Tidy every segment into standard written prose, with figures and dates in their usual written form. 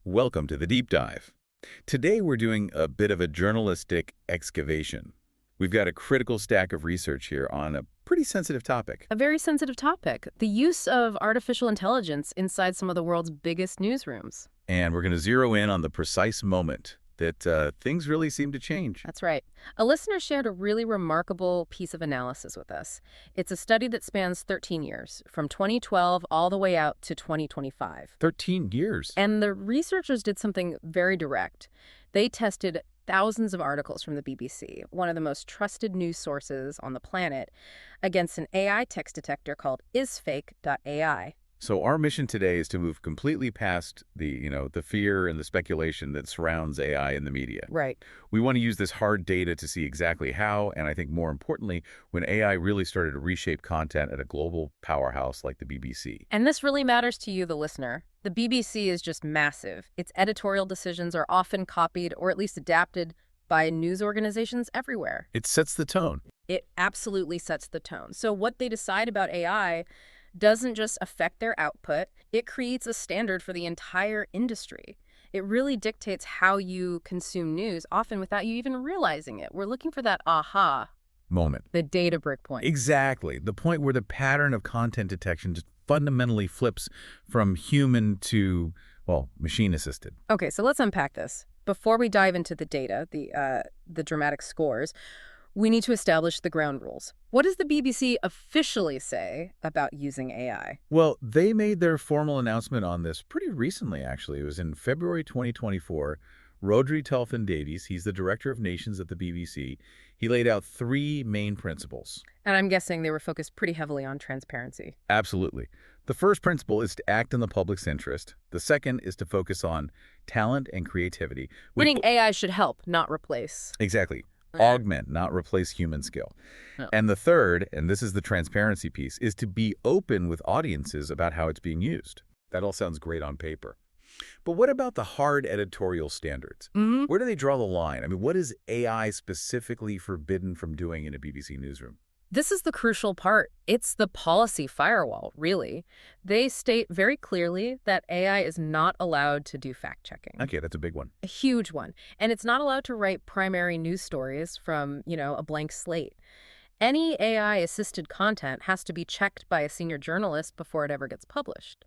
Welcome to the deep dive. Today we're doing a bit of a journalistic excavation. We've got a critical stack of research here on a pretty sensitive topic. A very sensitive topic, the use of artificial intelligence inside some of the world's biggest newsrooms. And we're going to zero in on the precise moment that things really seem to change. That's right. A listener shared a really remarkable piece of analysis with us. It's a study that spans 13 years, from 2012 all the way out to 2025. 13 years. And the researchers did something very direct. They tested thousands of articles from the BBC, one of the most trusted news sources on the planet, against an AI text detector called isFake.ai. So our mission today is to move completely past the fear and the speculation that surrounds AI in the media. Right. We want to use this hard data to see exactly how, and I think more importantly, when AI really started to reshape content at a global powerhouse like the BBC. And this really matters to you, the listener. The BBC is just massive. Its editorial decisions are often copied or at least adapted by news organizations everywhere. It sets the tone. It absolutely sets the tone. So what they decide about AI doesn't just affect their output, it creates a standard for the entire industry. It really dictates how you consume news, often without you even realizing it. We're looking for that aha Moment. the data breakpoint. Exactly. The point where the pattern of content detection just fundamentally flips from human to, well, machine-assisted. Okay, so let's unpack this. Before we dive into the data, the dramatic scores, we need to establish the ground rules. What does the BBC officially say about using AI? Well, they made their formal announcement on this pretty recently, actually. It was in February 2024. Rhodri Telfin-Davies, he's the Director of Nations at the BBC, he laid out three main principles. And I'm guessing they were focused pretty heavily on transparency. Absolutely. The first principle is to act in the public's interest. The second is to focus on talent and creativity. Meaning AI should help, not replace. Exactly. Augment, not replace human skill. No. And the third, and this is the transparency piece, is to be open with audiences about how it's being used. That all sounds great on paper. But what about the hard editorial standards? Where do they draw the line? I mean, what is AI specifically forbidden from doing in a BBC newsroom? This is the crucial part. It's the policy firewall, really. They state very clearly that AI is not allowed to do fact-checking. Okay, that's a big one. A huge one. And it's not allowed to write primary news stories from, a blank slate. Any AI-assisted content has to be checked by a senior journalist before it ever gets published.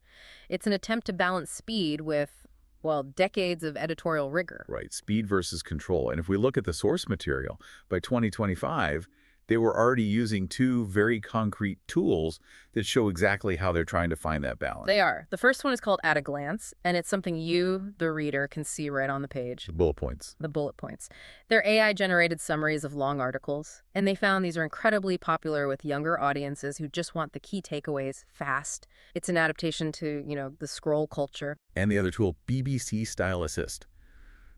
It's an attempt to balance speed with, well, decades of editorial rigor. Right, speed versus control. And if we look at the source material, by 2025, they were already using two very concrete tools that show exactly how they're trying to find that balance. They are. The first one is called At a Glance, and it's something you, the reader, can see right on the page. The bullet points. The bullet points. They're AI-generated summaries of long articles, and they found these are incredibly popular with younger audiences who just want the key takeaways fast. It's an adaptation to, the scroll culture. And the other tool, BBC Style Assist.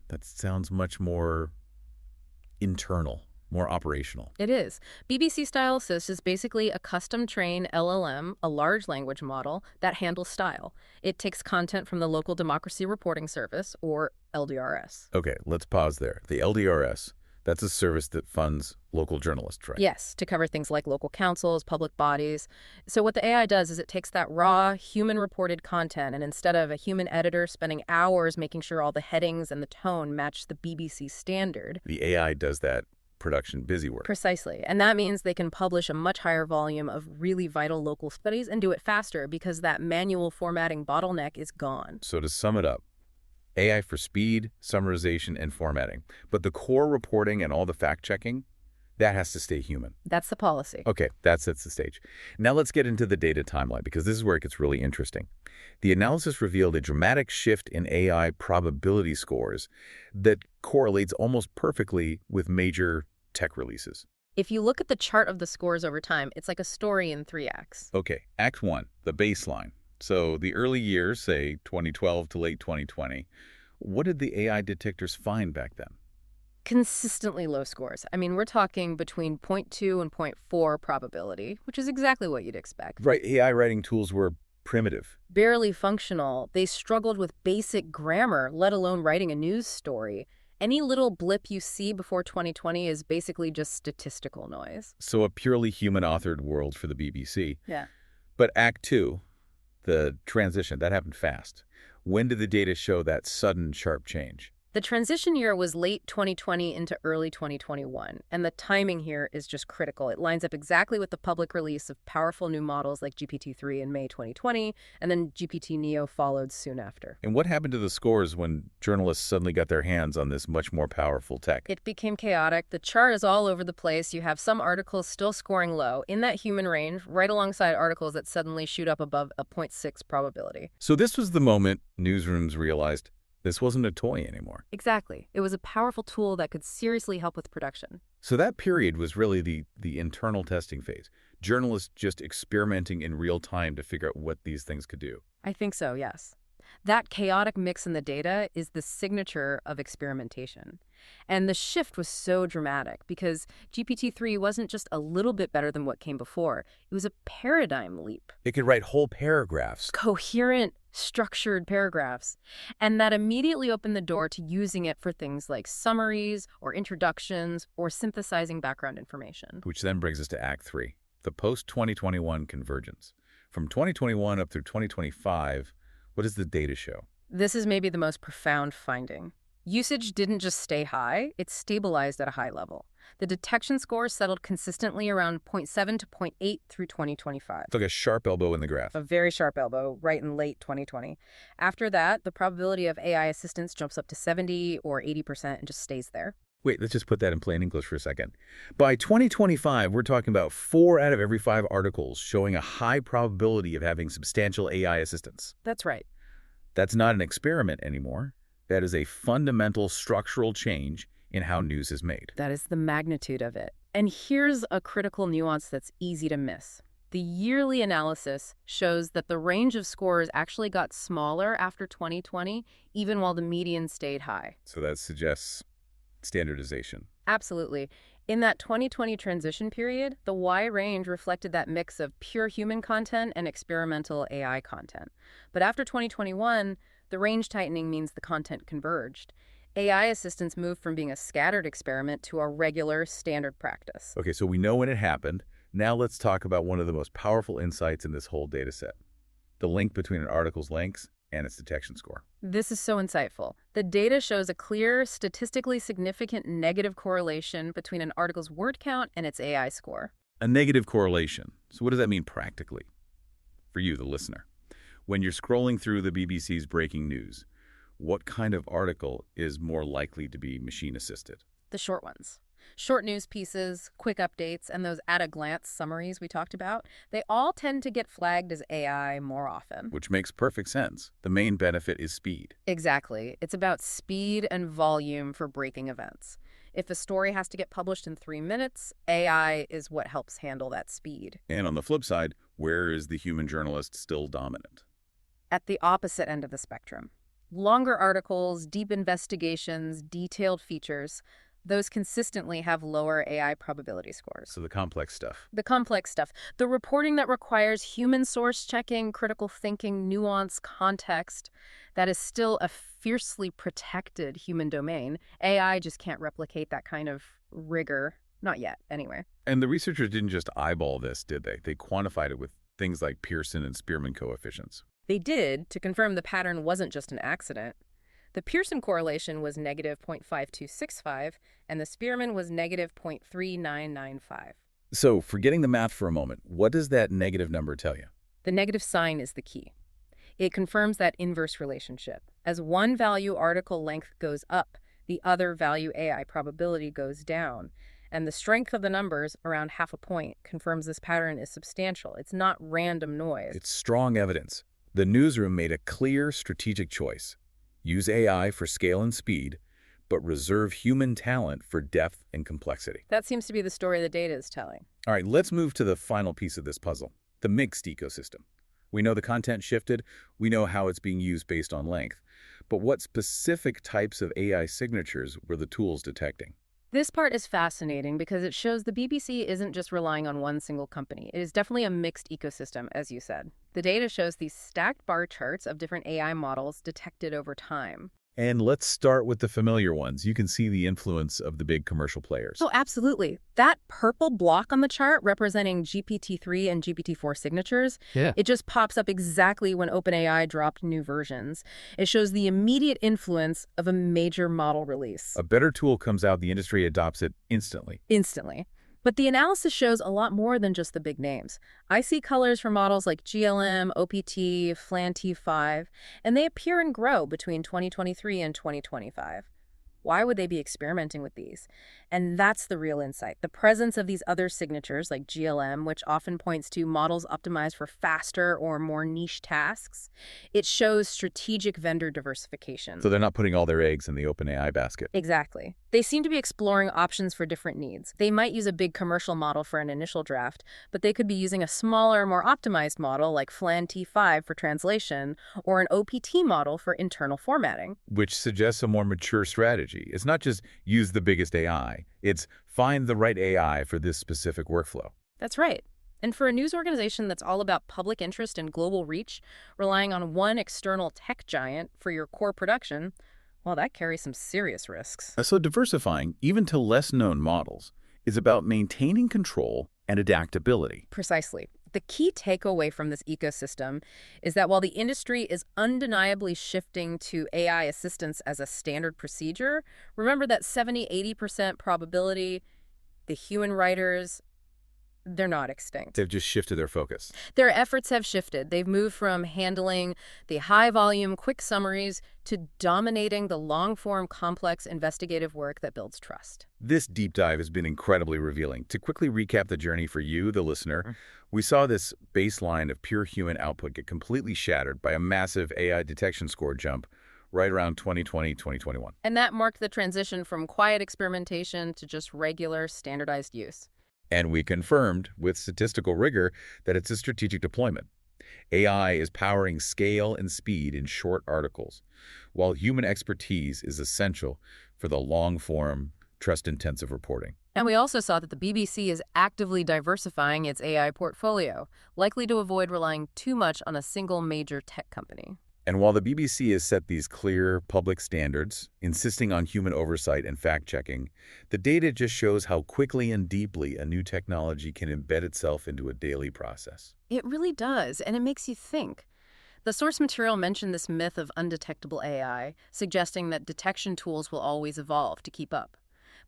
That sounds much more internal, more operational. It is. BBC Style Assist is basically a custom-trained LLM, a large language model, that handles style. It takes content from the Local Democracy Reporting Service, or LDRS. Okay, let's pause there. The LDRS, that's a service that funds local journalists, right? Yes, to cover things like local councils, public bodies. So what the AI does is it takes that raw, human-reported content, and instead of a human editor spending hours making sure all the headings and the tone match the BBC standard, The AI does that production busy work. Precisely. And that means they can publish a much higher volume of really vital local studies and do it faster because that manual formatting bottleneck is gone. So to sum it up, AI for speed, summarization, and formatting. But the core reporting and all the fact-checking, that has to stay human. That's the policy. Okay, that sets the stage. Now let's get into the data timeline, because this is where it gets really interesting. The analysis revealed a dramatic shift in AI probability scores that correlates almost perfectly with major tech releases. If you look at the chart of the scores over time, it's like a story in 3 acts. Okay, Act 1, the baseline. So the early years, say 2012 to late 2020, what did the AI detectors find back then? Consistently low scores. I mean, we're talking between 0.2 and 0.4 probability, which is exactly what you'd expect. Right, AI writing tools were primitive. Barely functional. They struggled with basic grammar, let alone writing a news story. Any little blip you see before 2020 is basically just statistical noise. So a purely human-authored world for the BBC. Yeah. But Act 2, the transition, that happened fast. When did the data show that sudden, sharp change? The transition year was late 2020 into early 2021, and the timing here is just critical. It lines up exactly with the public release of powerful new models like GPT-3 in May 2020, and then GPT-Neo followed soon after. And what happened to the scores when journalists suddenly got their hands on this much more powerful tech? It became chaotic. The chart is all over the place. You have some articles still scoring low in that human range, right alongside articles that suddenly shoot up above a 0.6 probability. So this was the moment newsrooms realized this wasn't a toy anymore. Exactly. It was a powerful tool that could seriously help with production. So that period was really the internal testing phase. Journalists just experimenting in real time to figure out what these things could do. I think so, yes. That chaotic mix in the data is the signature of experimentation. And the shift was so dramatic because GPT-3 wasn't just a little bit better than what came before. It was a paradigm leap. It could write whole paragraphs. Coherent, structured paragraphs. And that immediately opened the door to using it for things like summaries or introductions or synthesizing background information. Which then brings us to Act 3, the post-2021 convergence. From 2021 up through 2025, what does the data show? This is maybe the most profound finding. Usage didn't just stay high, it stabilized at a high level. The detection score settled consistently around 0.7 to 0.8 through 2025. It's like a sharp elbow in the graph. A very sharp elbow, right in late 2020. After that, the probability of AI assistance jumps up to 70 or 80% and just stays there. Wait, let's just put that in plain English for a second. By 2025, we're talking about 4 out of every 5 articles showing a high probability of having substantial AI assistance. That's right. That's not an experiment anymore. That is a fundamental structural change in how news is made. That is the magnitude of it. And here's a critical nuance that's easy to miss. The yearly analysis shows that the range of scores actually got smaller after 2020, even while the median stayed high. So that suggests standardization. Absolutely. In that 2020 transition period, the Y range reflected that mix of pure human content and experimental AI content. But after 2021, the range tightening means the content converged. AI assistance moved from being a scattered experiment to a regular, standard practice. Okay, so we know when it happened. Now let's talk about one of the most powerful insights in this whole data set, the link between an article's length and its detection score. This is so insightful. The data shows a clear, statistically significant negative correlation between an article's word count and its AI score. A negative correlation. So what does that mean practically? For you, the listener. When you're scrolling through the BBC's breaking news, what kind of article is more likely to be machine-assisted? The short ones. Short news pieces, quick updates, and those at-a-glance summaries we talked about, they all tend to get flagged as AI more often. Which makes perfect sense. The main benefit is speed. Exactly. It's about speed and volume for breaking events. If a story has to get published in 3 minutes, AI is what helps handle that speed. And on the flip side, where is the human journalist still dominant? At the opposite end of the spectrum. Longer articles, deep investigations, detailed features, those consistently have lower AI probability scores. So the complex stuff. The complex stuff. The reporting that requires human source checking, critical thinking, nuance, context, that is still a fiercely protected human domain. AI just can't replicate that kind of rigor. Not yet, anyway. And the researchers didn't just eyeball this, did they? They quantified it with things like Pearson and Spearman coefficients. They did, to confirm the pattern wasn't just an accident. The Pearson correlation was negative 0.5265, and the Spearman was negative 0.3995. So, forgetting the math for a moment, what does that negative number tell you? The negative sign is the key. It confirms that inverse relationship. As one value article length goes up, the other value AI probability goes down. And the strength of the numbers, around half a point, confirms this pattern is substantial. It's not random noise. It's strong evidence. The newsroom made a clear strategic choice. Use AI for scale and speed, but reserve human talent for depth and complexity. That seems to be the story the data is telling. All right, let's move to the final piece of this puzzle, the mixed ecosystem. We know the content shifted. We know how it's being used based on length. But what specific types of AI signatures were the tools detecting? This part is fascinating because it shows the BBC isn't just relying on one single company. It is definitely a mixed ecosystem, as you said. The data shows these stacked bar charts of different AI models detected over time. And let's start with the familiar ones. You can see the influence of the big commercial players. Oh, absolutely. That purple block on the chart representing GPT-3 and GPT-4 signatures, Yeah. it just pops up exactly when OpenAI dropped new versions. It shows the immediate influence of a major model release. A better tool comes out, the industry adopts it instantly. Instantly. But the analysis shows a lot more than just the big names. I see colors for models like GLM, OPT, FLAN T5, and they appear and grow between 2023 and 2025. Why would they be experimenting with these? And that's the real insight. The presence of these other signatures, like GLM, which often points to models optimized for faster or more niche tasks, it shows strategic vendor diversification. So they're not putting all their eggs in the OpenAI basket. Exactly. They seem to be exploring options for different needs. They might use a big commercial model for an initial draft, but they could be using a smaller, more optimized model like FLAN T5 for translation or an OPT model for internal formatting. Which suggests a more mature strategy. It's not just use the biggest AI. It's find the right AI for this specific workflow. That's right. And for a news organization that's all about public interest and global reach, relying on one external tech giant for your core production, well, that carries some serious risks. So diversifying, even to less-known models, is about maintaining control and adaptability. Precisely. The key takeaway from this ecosystem is that while the industry is undeniably shifting to AI assistance as a standard procedure, remember that 70–80% probability, the human writers, they're not extinct. They've just shifted their focus. Their efforts have shifted. They've moved from handling the high-volume, quick summaries to dominating the long-form, complex investigative work that builds trust. This deep dive has been incredibly revealing. To quickly recap the journey for you, the listener, we saw this baseline of pure human output get completely shattered by a massive AI detection score jump right around 2020, 2021. And that marked the transition from quiet experimentation to just regular, standardized use. And we confirmed with statistical rigor that it's a strategic deployment. AI is powering scale and speed in short articles, while human expertise is essential for the long-form, trust-intensive reporting. And we also saw that the BBC is actively diversifying its AI portfolio, likely to avoid relying too much on a single major tech company. And while the BBC has set these clear public standards, insisting on human oversight and fact-checking, the data just shows how quickly and deeply a new technology can embed itself into a daily process. It really does, and it makes you think. The source material mentioned this myth of undetectable AI, suggesting that detection tools will always evolve to keep up.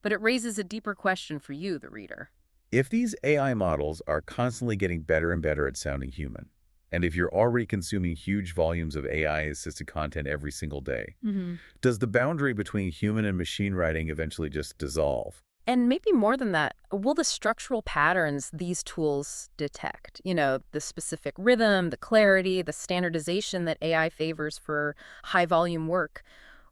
But it raises a deeper question for you, the reader. If these AI models are constantly getting better and better at sounding human, and if you're already consuming huge volumes of AI-assisted content every single day, does the boundary between human and machine writing eventually just dissolve? And maybe more than that, will the structural patterns these tools detect, the specific rhythm, the clarity, the standardization that AI favors for high-volume work,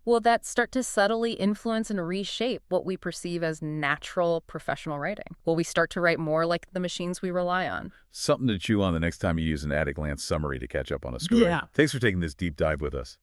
will that start to subtly influence and reshape what we perceive as natural professional writing? Will we start to write more like the machines we rely on? Something to chew on the next time you use an at-a-glance summary to catch up on a story. Yeah. Thanks for taking this deep dive with us.